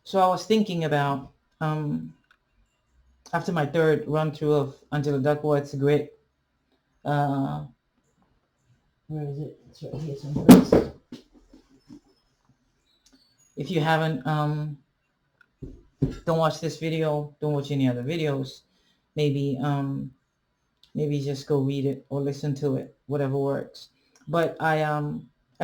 So I was thinking about, after my third run through of Angela Duckworths Grit, uh, where is it? It's right here someplace. If you haven't, don't watch this video, don't watch any other videos. Maybe, maybe just go read it or listen to it, whatever works. But I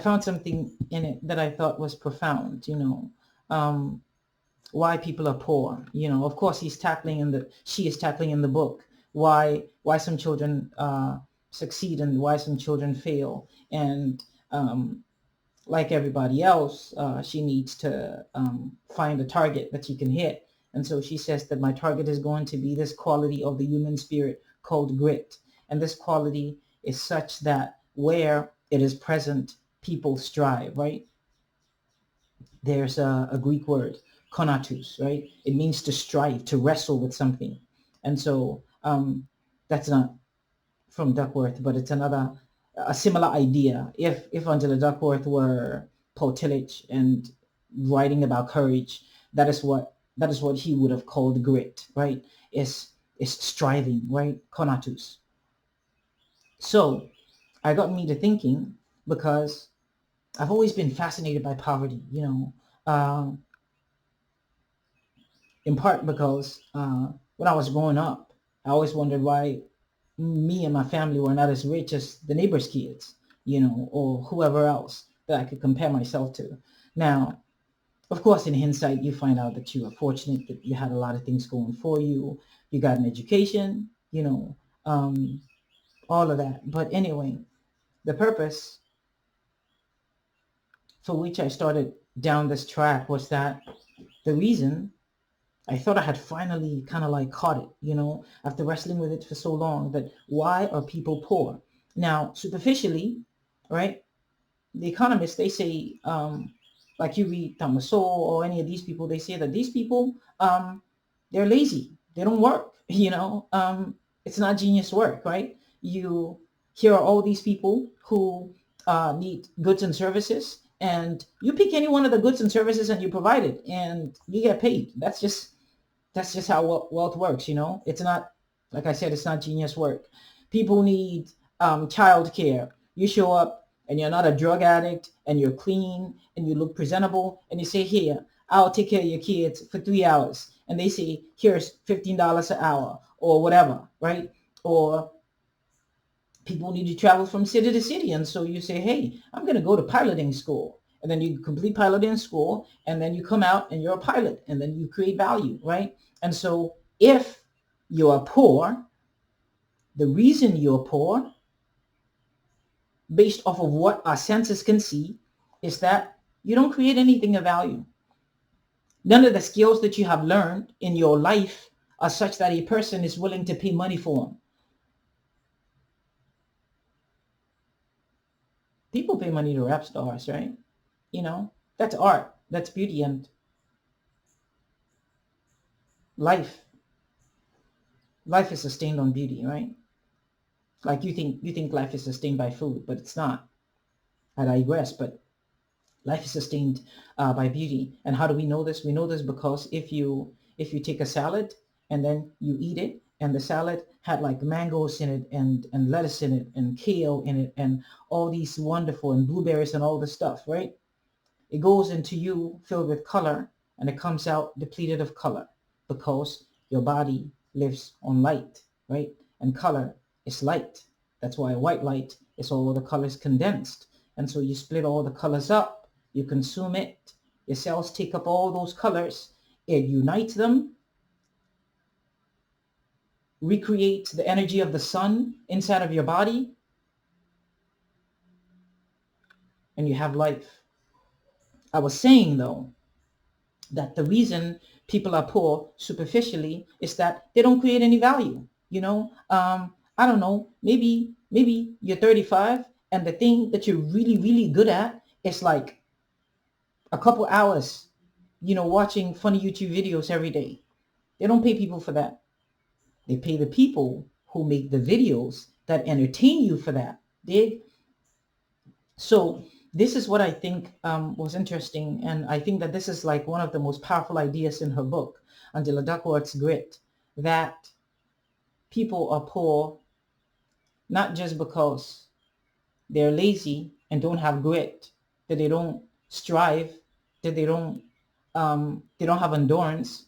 found something in it that I thought was profound. Why people are poor. Of course, she is tackling in the book why some children succeed and why some children fail, and like everybody else, she needs to find a target that she can hit. And so she says that my target is going to be this quality of the human spirit called grit. And this quality is such that where it is present, people strive, right? There's a Greek word, konatus, right? It means to strive, to wrestle with something. And so that's not from Duckworth, but it's a similar idea. If Angela Duckworth were Paul Tillich and writing about courage, that is what he would have called grit, right? Is striving, right? Konatus. So I got me to thinking, because I've always been fascinated by poverty, in part because when I was growing up, I always wondered why me and my family were not as rich as the neighbor's kids, or whoever else that I could compare myself to. Now, of course, in hindsight, you find out that you were fortunate, that you had a lot of things going for you. You got an education, all of that. But anyway, the purpose for which I started down this track was that the reason I thought I had finally kind of like caught it, after wrestling with it for so long, that why are people poor? Now, superficially, right, the economists, they say, like you read Thomas Sowell or any of these people, they say that these people, they're lazy. They don't work, it's not genius work, right? Here are all these people who need goods and services, and you pick any one of the goods and services and you provide it and you get paid. That's just how wealth works. It's not, like I said, it's not genius work. People need child care. You show up and you're not a drug addict and you're clean and you look presentable and you say, here, I'll take care of your kids for 3 hours. And they say, here's $15 an hour or whatever, right? Or people need to travel from city to city. And so you say, hey, I'm going to go to piloting school. And then you complete piloting school, and then you come out and you're a pilot, and then you create value, right? And so if you are poor, the reason you're poor, based off of what our senses can see, is that you don't create anything of value. None of the skills that you have learned in your life are such that a person is willing to pay money for them. People pay money to rap stars, right? That's art, that's beauty, and life. Life is sustained on beauty, right? Like you think life is sustained by food, but it's not. I digress, but life is sustained by beauty. And how do we know this? We know this because if you take a salad and then you eat it, and the salad had like mangoes in it and lettuce in it and kale in it and all these wonderful, and blueberries and all this stuff, right? It goes into you filled with color, and it comes out depleted of color, because your body lives on light, right? And color is light. That's why white light is all the colors condensed. And so you split all the colors up, you consume it, your cells take up all those colors, it unites them, recreates the energy of the sun inside of your body, and you have life. I was saying, though, that the reason people are poor superficially is that they don't create any value. I don't know, maybe you're 35, and the thing that you're really, really good at is like a couple hours, watching funny YouTube videos every day. They don't pay people for that. They pay the people who make the videos that entertain you for that. Dig? So this is what I think was interesting. And I think that this is like one of the most powerful ideas in her book, Angela Duckworths Grit, that people are poor not just because they're lazy and don't have grit, that they don't strive, that they don't have endurance.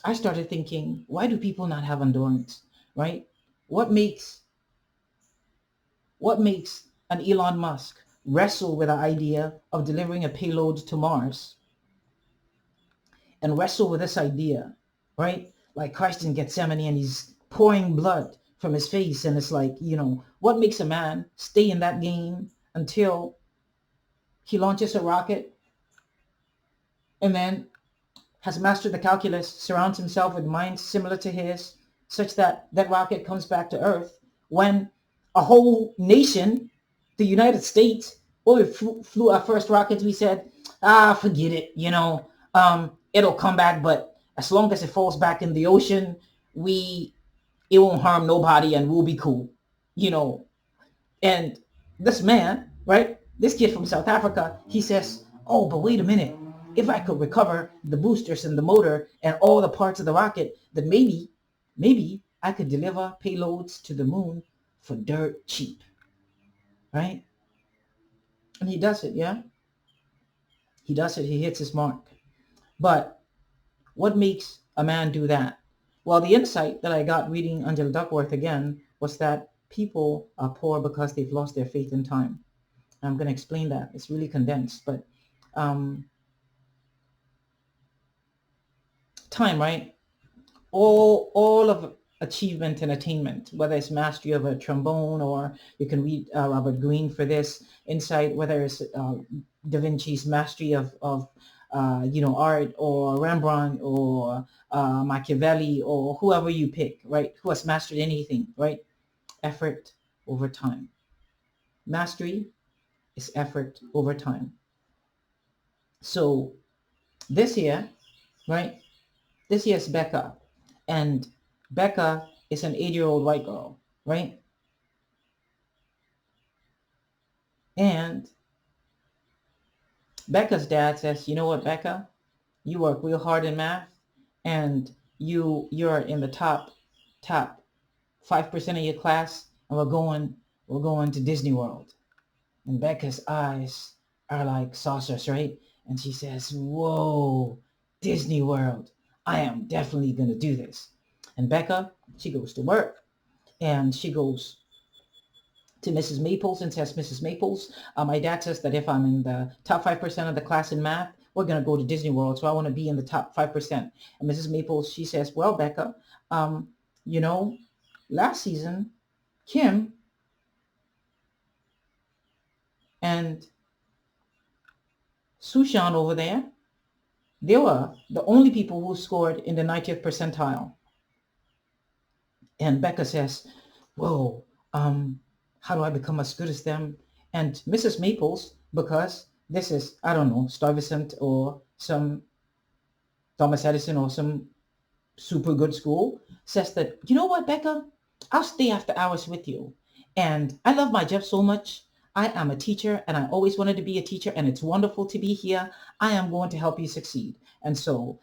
I started thinking, why do people not have endurance, right? What makes what makes an Elon Musk wrestle with the idea of delivering a payload to Mars and wrestle with this idea, right? Like Christ in Gethsemane and he's pouring blood from his face, and it's like, what makes a man stay in that game until he launches a rocket and then has mastered the calculus, surrounds himself with minds similar to his, such that that rocket comes back to Earth when a whole nation, the United States, when we flew our first rockets, we said, forget it, it'll come back, but as long as it falls back in the ocean, it won't harm nobody and we'll be cool, And this man, right, this kid from South Africa, he says, oh, but wait a minute. If I could recover the boosters and the motor and all the parts of the rocket, then maybe I could deliver payloads to the moon for dirt cheap, right? And he does it, yeah? He does it. He hits his mark. But what makes a man do that? Well, the insight that I got reading Angela Duckworth again was that people are poor because they've lost their faith in time. I'm going to explain that. It's really condensed, but time, right? All of achievement and attainment, whether it's mastery of a trombone, or you can read Robert Greene for this insight, whether it's Da Vinci's mastery of art, or Rembrandt, or Machiavelli, or whoever you pick, right? Who has mastered anything, right? Effort over time. Mastery is effort over time. So this year, right? This year's Becca, and Becca is an 8-year-old white girl, right? And Becca's dad says, you know what, Becca, you work real hard in math, and you're in the top 5% of your class, and we're going to Disney World. And Becca's eyes are like saucers, right? And she says, whoa, Disney World. I am definitely going to do this. And Becca, she goes to work, and she goes to Mrs. Maples and says, Mrs. Maples, my dad says that if I'm in the top 5% of the class in math, we're going to go to Disney World. So I want to be in the top 5%. And Mrs. Maples, she says, well, Becca, last season, Kim and Sushan over there, they were the only people who scored in the 90th percentile. And Becca says, whoa, how do I become as good as them? And Mrs. Maples, because this is, I don't know, Stuyvesant or some Thomas Edison or some super good school, says that, you know what, Becca, I'll stay after hours with you. And I love my job so much. I am a teacher, and I always wanted to be a teacher, and it's wonderful to be here. I am going to help you succeed. And so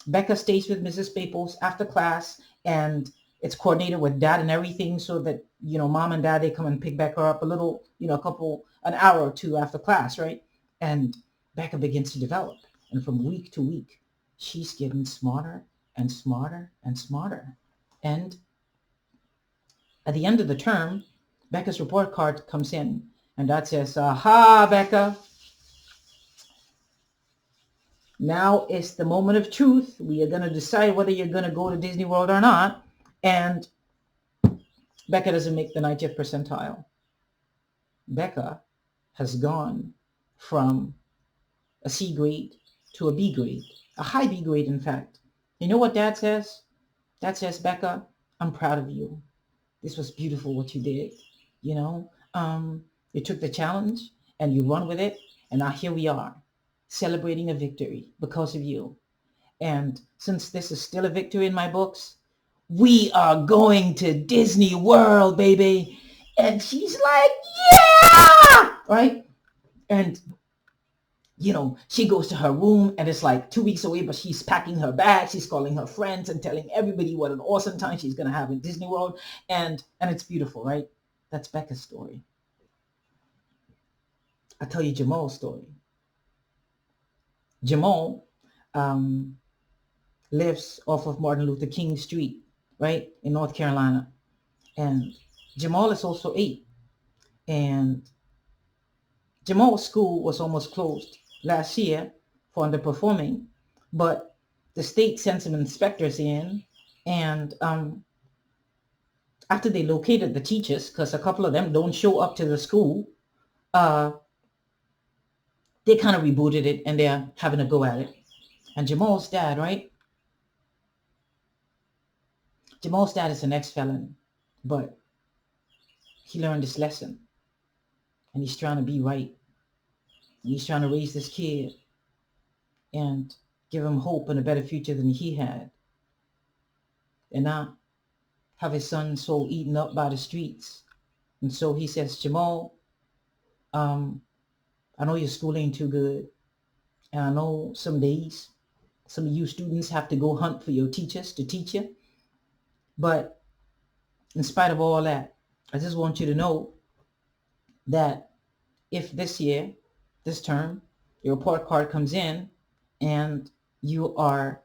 Becca stays with Mrs. Maples after class, and it's coordinated with dad and everything, so that, mom and dad, they come and pick Becca up a little, an hour or two after class, right? And Becca begins to develop. And from week to week, she's getting smarter and smarter and smarter. And at the end of the term, Becca's report card comes in, and dad says, aha, Becca, now is the moment of truth. We are going to decide whether you're going to go to Disney World or not. And Becca doesn't make the 90th percentile. Becca has gone from a C grade to a B grade, a high B grade, in fact. You know what dad says? Dad says, Becca, I'm proud of you. This was beautiful what you did. You took the challenge and you run with it. And now here we are, celebrating a victory because of you. And since this is still a victory in my books, we are going to Disney World, baby. And she's like, yeah! right? And she goes to her room and it's like 2 weeks away, but she's packing her bag. She's calling her friends and telling everybody what an awesome time she's going to have in Disney World. And it's beautiful, right? That's Becca's story. I'll tell you Jamal's story. Jamal um, lives off of Martin Luther King Street, right, in North Carolina. And Jamal is also 8. And Jamal's school was almost closed last year for underperforming, but the state sent some inspectors in, and after they located the teachers, because a couple of them don't show up to the school, uh, they kind of rebooted it and they're having a go at it. And Jamal's dad, right? Jamal's dad is an ex-felon, but he learned this lesson, and he's trying to be right. He's trying to raise this kid and give him hope and a better future than he had, and not have his son so eaten up by the streets. And so he says, Jamal, I know your school ain't too good, and I know some days some of you students have to go hunt for your teachers to teach you. But in spite of all that, I just want you to know that if this year, this term, your report card comes in and you are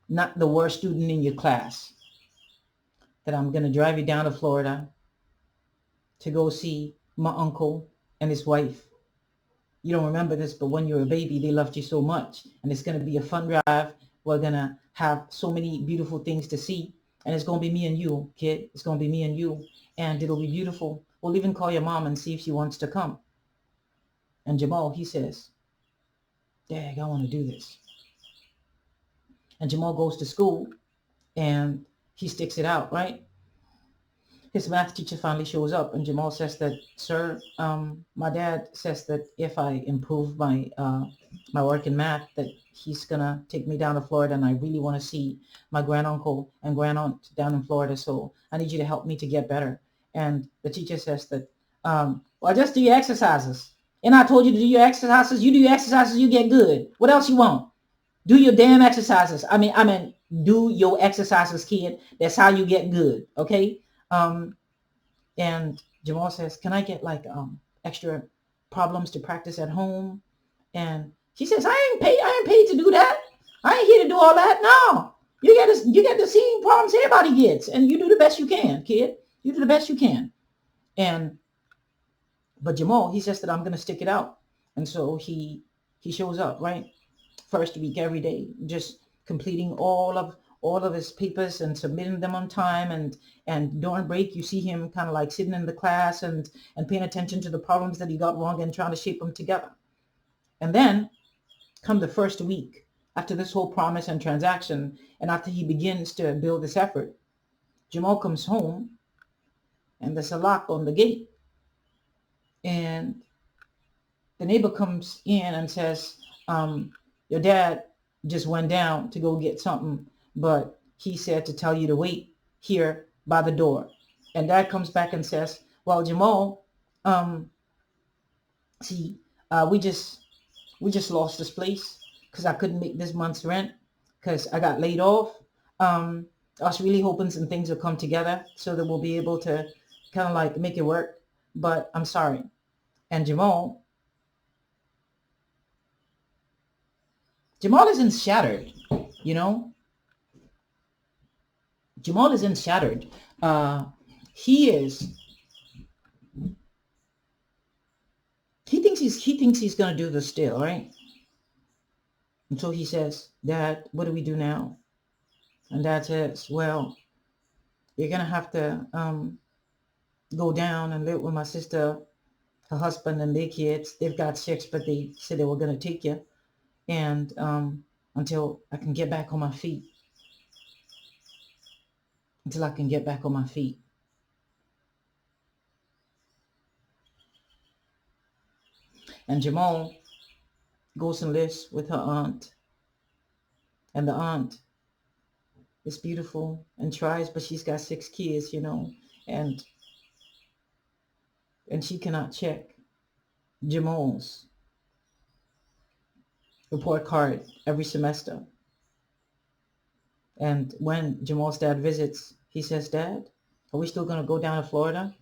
not the worst student in your class, that I'm going to drive you down to Florida to go see my uncle and his wife. You don't remember this, but when you were a baby, they loved you so much. And it's going to be a fun drive. We're going to have so many beautiful things to see. And it's going to be me and you, kid. It's going to be me and you. And it'll be beautiful. We'll even call your mom and see if she wants to come. And Jamal, he says, Dad, I want to do this. And Jamal goes to school and he sticks it out, right? His math teacher finally shows up, and Jamal says that, sir, my dad says that if I improve my work in math, that he's gonna take me down to Florida, and I really want to see my granduncle and grandaunt down in Florida, so I need you to help me to get better. And the teacher says that, well, just do your exercises. And I told you to do your exercises. You do your exercises, you get good. What else you want? Do your damn exercises. I mean, do your exercises, kid. That's how you get good. Okay. And Jamal says, can I get like extra problems to practice at home? And she says, I ain't paid to do that. I ain't here to do all that. No. You get the same problems everybody gets, and you do the best you can, kid. You do the best you can. But Jamal, he says that I'm gonna stick it out. And so he shows up, right? First week every day, just completing all of his papers and submitting them on time. And during break, you see him kind of like sitting in the class and paying attention to the problems that he got wrong and trying to shape them together. And then come the first week after this whole promise and transaction, and after he begins to build this effort, Jamal comes home and there's a lock on the gate. And the neighbor comes in and says, your dad just went down to go get something, but he said to tell you to wait here by the door. And dad comes back and says, well, Jamal, see, we just lost this place because I couldn't make this month's rent because I got laid off. I was really hoping some things will come together so that we'll be able to kind of like make it work, but I'm sorry. And Jamal isn't shattered, you know. Jamal isn't shattered. He is. He thinks he's gonna do this still, right? And so he says, Dad, what do we do now? And Dad says, well, you're gonna have to go down and live with my sister, her husband, and their kids. They've got 6, but they said they were gonna take you, and until I can get back on my feet. Until I can get back on my feet. And Jamal goes and lives with her aunt. And the aunt is beautiful and tries, but she's got 6 kids, you know, and she cannot check Jamal's report card every semester. And when Jamal's dad visits, he says, "Dad, are we still going to go down to Florida?"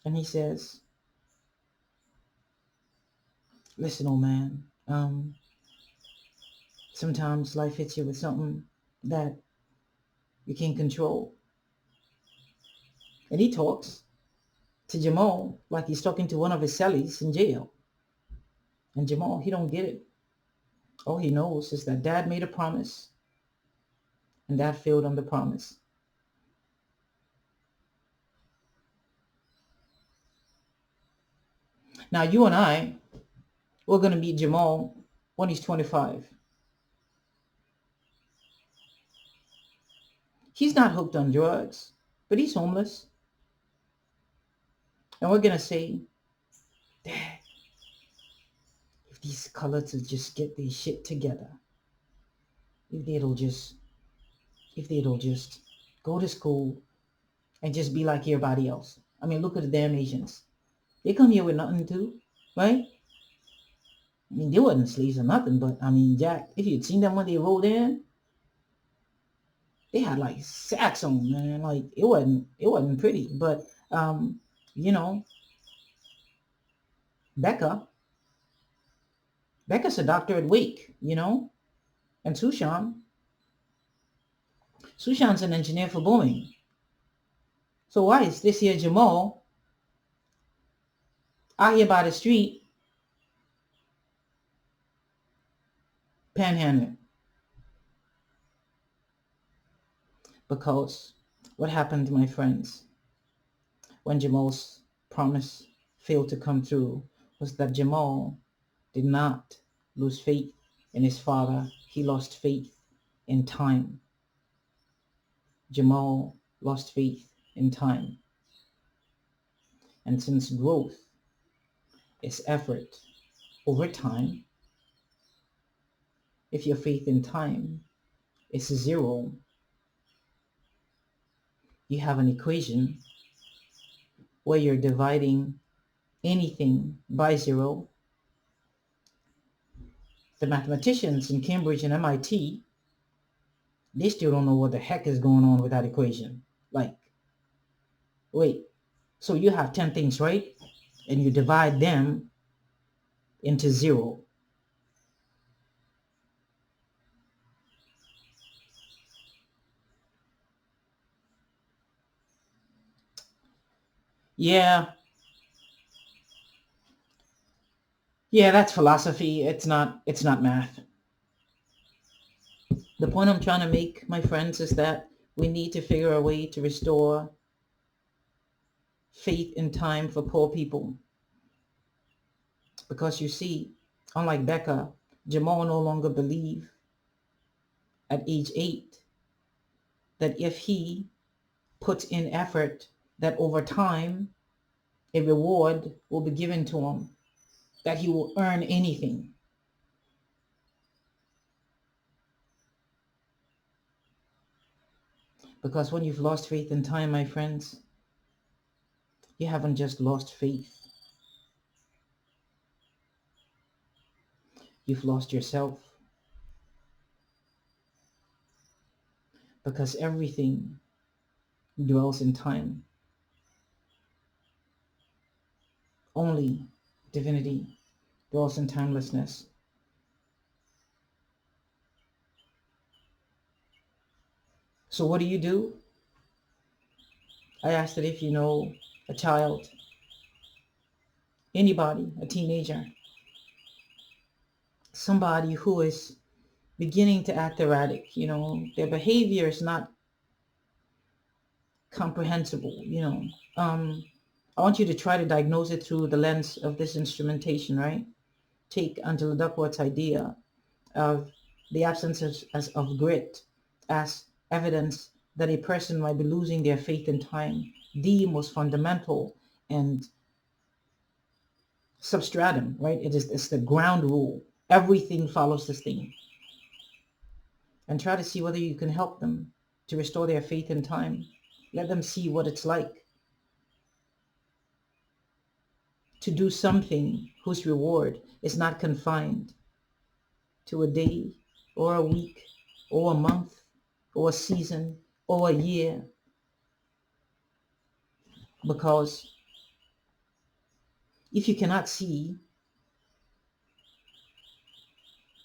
And he says, "Listen, old man, sometimes life hits you with something that you can't control." And he talks to Jamal like he's talking to one of his cellies in jail. And Jamal, he don't get it. All he knows is that Dad made a promise and Dad failed on the promise. Now you and I, we're going to meet Jamal when he's 25. He's not hooked on drugs, but he's homeless. And we're going to say, "Dad, if these colors would just get their shit together, if they'll just go to school and just be like everybody else. I mean, look at the damn Asians. They come here with nothing too, right? I mean, they wasn't slaves or nothing, but I mean, Jack, if you'd seen them when they rolled in, they had like sacks on, man. Like it wasn't pretty. But you know, Becca's a doctor at Wake, and Sushan's an engineer for Boeing. So why is this here Jamal out here by the street panhandling? Because what happened to my friends when Jamal's promise failed to come through was that Jamal did not lose faith in his father. He lost faith in time. Jamal lost faith in time. And since growth is effort over time, if your faith in time is zero, you have an equation where you're dividing anything by zero. The mathematicians in Cambridge and MIT, they still don't know what the heck is going on with that equation. Like, wait, so you have 10 things, right? And you divide them into zero. Yeah, that's philosophy. It's not math. The point I'm trying to make, my friends, is that we need to figure a way to restore faith in time for poor people. Because you see, unlike Becca, Jamal no longer believe at age 8 that if he puts in effort, that over time a reward will be given to him, that he will earn anything. Because when you've lost faith in time, my friends, you haven't just lost faith. You've lost yourself. Because everything dwells in time. Only divinity dwells in timelessness. So what do? I ask that if you know a child, anybody, a teenager, somebody who is beginning to act erratic, their behavior is not comprehensible, I want you to try to diagnose it through the lens of this instrumentation, right? Take Angela Duckworth's idea of the absence of grit as evidence that a person might be losing their faith in time, the most fundamental and substratum, right? It's the ground rule. Everything follows this thing. And try to see whether you can help them to restore their faith in time. Let them see what it's like to do something whose reward is not confined to a day or a week or a month or a season or a year. Because if you cannot see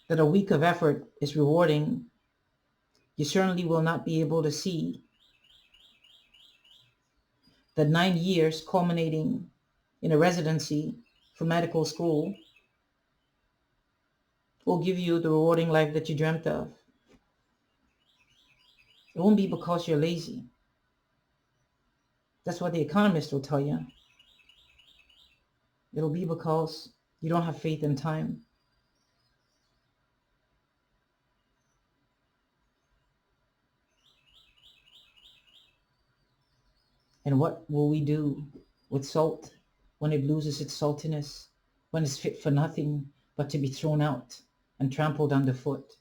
that a week of effort is rewarding, you certainly will not be able to see that 9 years culminating in a residency for medical school will give you the rewarding life that you dreamt of. It won't be because you're lazy. That's what the economists will tell you. It'll be because you don't have faith in time. And what will we do with salt when it loses its saltiness, when it's fit for nothing but to be thrown out and trampled underfoot?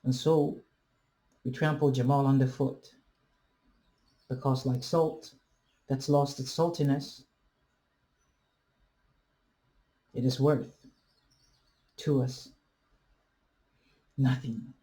And so we trample Jamal underfoot because, like salt that's lost its saltiness, it is worth to us nothing.